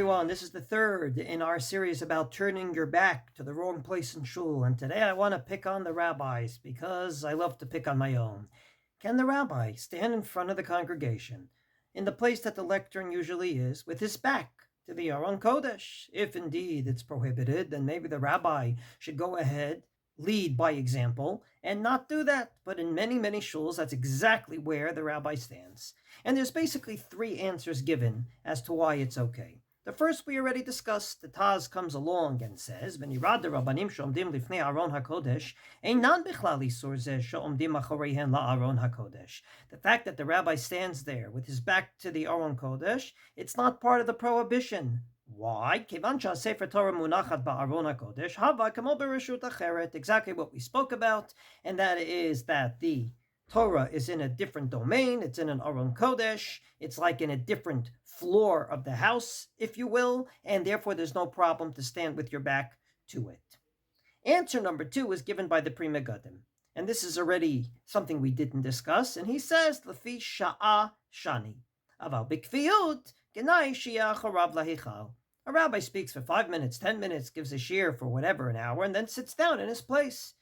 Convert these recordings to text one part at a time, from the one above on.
everyone, this is the third in our series about turning your back to the wrong place in shul, and today I want to pick on the rabbis because I love to pick on my own. Can the rabbi stand in front of the congregation in the place that the lectern usually is with his back to the Aron-Kodesh? If indeed it's prohibited, then maybe the rabbi should go ahead, lead by example, and not do that. But in many shuls, that's exactly where the rabbi stands. And there's basically three answers given as to why it's okay. The first we already discussed. The Taz comes along and says, "V'nirad rabbanim she'omdim lifnei Aron-Kodesh einan bichlal isur zeh she'omdim achoreihen la'Aron HaKodesh." The fact that the rabbi stands there with his back to the Aron-Kodesh, it's not part of the prohibition. Why? Kivan she'Sefer Torah munachat ba'Aron HaKodesh hava kamo bereshut acheret. Exactly what we spoke about, and that is that the Torah is in a different domain. It's in an Aron-Kodesh. It's like in a different floor of the house, if you will, and therefore there's no problem to stand with your back to it. Answer number two is given by the Pri Megadim, and this is already something we didn't discuss, and he says, Lefi sha'a shani, aval bikfiyut genai shia charav lahichal. A rabbi speaks for 5 minutes, 10 minutes, gives a shiur for whatever, an hour, and then sits down in his place.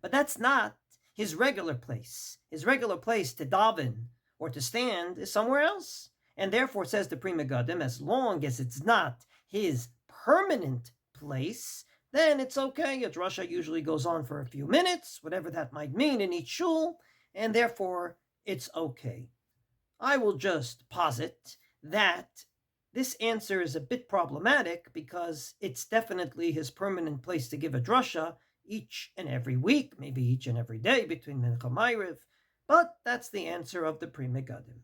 But that's not his regular place. His regular place to daven or to stand is somewhere else. And therefore, says the Pri Megadim, as long as it's not his permanent place, then it's okay. A drasha usually goes on for a few minutes, whatever that might mean in each shul, and therefore it's okay. I will just posit that this answer is a bit problematic because it's definitely his permanent place to give a drasha each and every week, maybe each and every day between Mincha and Ma'ariv, but that's the answer of the Pri Megadim.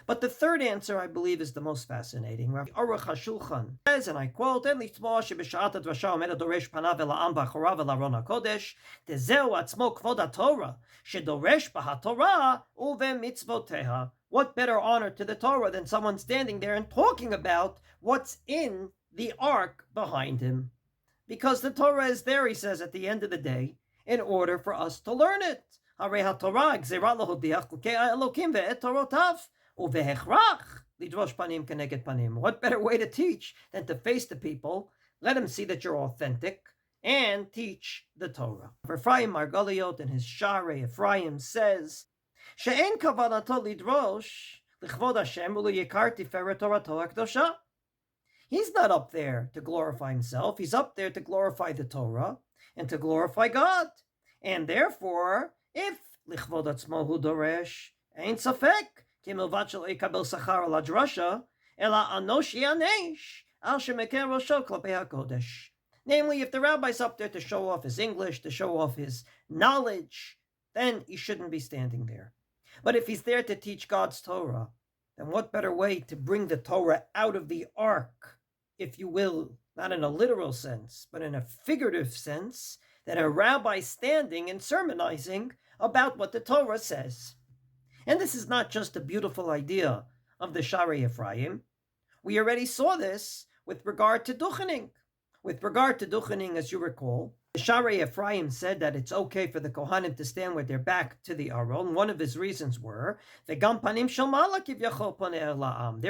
But the third answer, I believe, is the most fascinating. Rav Aruch HaShulchan says, and I quote, "En litzmo sheb'shat hadrasha omed hadoresh panav el ha'am b'achorav el Aron HaKodesh, tezeu atzmo kvod haTorah, shedoresh b'haTorah uve'mitzvoteha." What better honor to the Torah than someone standing there and talking about what's in the ARK behind him? Because the Torah is there, he says, at the end of the day, in order for us to learn it. Harei haTorah gzeira lahodiach l'kei Elokim ve'et Torotav. What better way to teach than to face the people, let them see that you're authentic, and teach the Torah. Ephraim Margaliot in his Sharei Ephraim says, She'en kavanato lidrosh l'chvod Hashem u'liyikar tiferet Torato HaKdosha. He's not up there to glorify himself. He's up there to glorify the Torah and to glorify God. And therefore, if l'chvod atzmo hu doresh, ein safek, namely, if the rabbi's up there to show off his English, to show off his knowledge, then he shouldn't be standing there. But if he's there to teach God's Torah, then what better way to bring the Torah out of the ARK, if you will, not in a literal sense, but in a figurative sense, than a rabbi standing and sermonizing about what the Torah says. And this is not just a beautiful idea of the Sharei Ephraim. We already saw this with regard to duchening. With regard to duchening, as you recall, the Sharei Ephraim said that it's okay for the Kohanim to stand with their back to the Aron. One of his reasons were, they're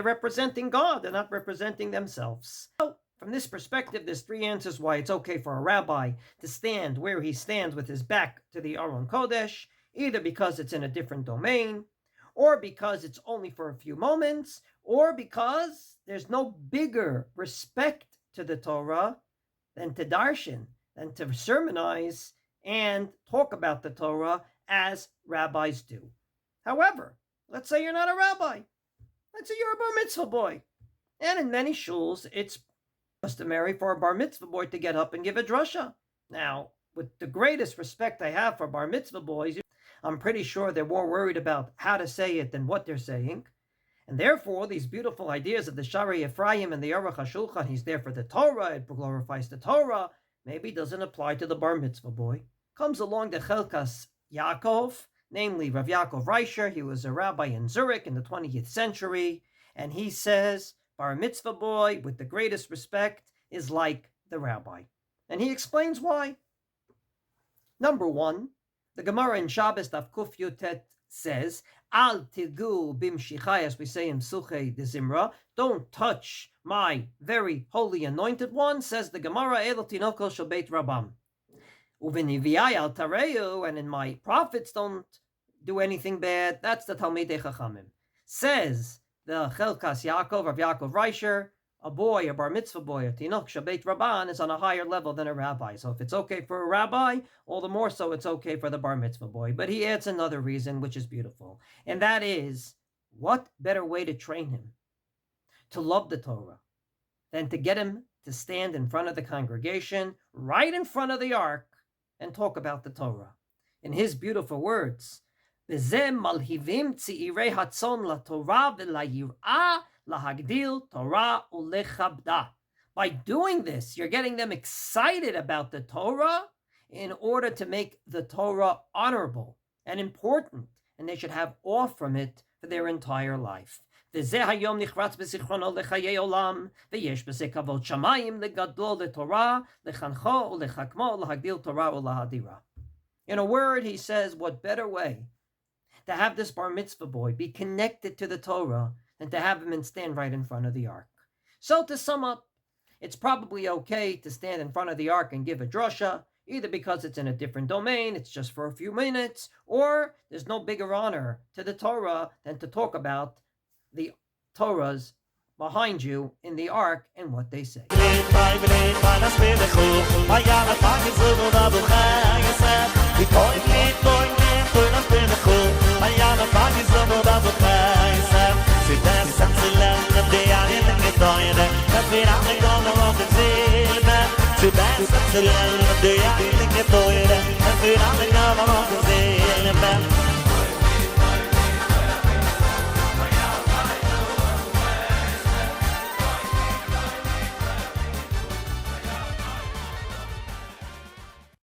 representing God, they're not representing themselves. So, from this perspective, there's three answers why it's okay for a rabbi to stand where he stands with his back to the Aron-Kodesh, either because it's in a different domain, or because it's only for a few moments, or because there's no bigger respect to the Torah than to darshan, than to sermonize and talk about the Torah as rabbis do. However, let's say you're not a rabbi. Let's say you're a bar mitzvah boy. And in many shuls, it's customary for a bar mitzvah boy to get up and give a drasha. Now, with the greatest respect I have for bar mitzvah boys, I'm pretty sure they're more worried about how to say it than what they're saying. And therefore, these beautiful ideas of the Sharei Ephraim and the Aruch HaShulchan, he's there for the Torah, it glorifies the Torah, maybe doesn't apply to the bar mitzvah boy. Comes along the Chelkas Yaakov, namely Rav Yaakov Reischer. He was a rabbi in Zurich in the 20th century. And he says, bar mitzvah boy, with the greatest respect, is like the rabbi. And he explains why. Number one, the Gemara in Shabbos Daf Kuf Yutet says, Al tigu bimshichai, as we say in Suche de Zimra, don't touch my very holy anointed one, says the Gemara, El tinoko shel beit Rabam. Uveniviai al tareu, and in my prophets don't do anything bad. That's the Talmidei Chachamim. Says the Chelkas Yaakov of Yaakov Reisher, a boy, a bar mitzvah boy, a tinok shabeit rabban, is on a higher level than a rabbi. So if it's okay for a rabbi, all the more so it's okay for the bar mitzvah boy. But he adds another reason, which is beautiful. And that is, what better way to train him to love the Torah than to get him to stand in front of the congregation, right in front of the ark, and talk about the Torah. In his beautiful words, B'zeh malhivim tzi'irei hatzon laTorah v'layir'ah lahagdil Torah ulechabda. By doing this, you're getting them excited about the Torah in order to make the Torah honorable and important, and they should have awe from it for their entire life. וזה היום נחרץ בזיכרונו לחיי עולם, ויש בזה כבוד שמיים לגדלו לתורה, לחנכו ולחכמו, להגדיל תורה ולהדירה. In a word, he says, what better way to have this bar mitzvah boy be connected to the Torah than to have him stand right in front of the ark. So to sum up, it's probably okay to stand in front of the ark and give a drasha, either because it's in a different domain, it's just for a few minutes, or there's no bigger honor to the Torah than to talk about the Torahs behind you in the ark and what they say. Zu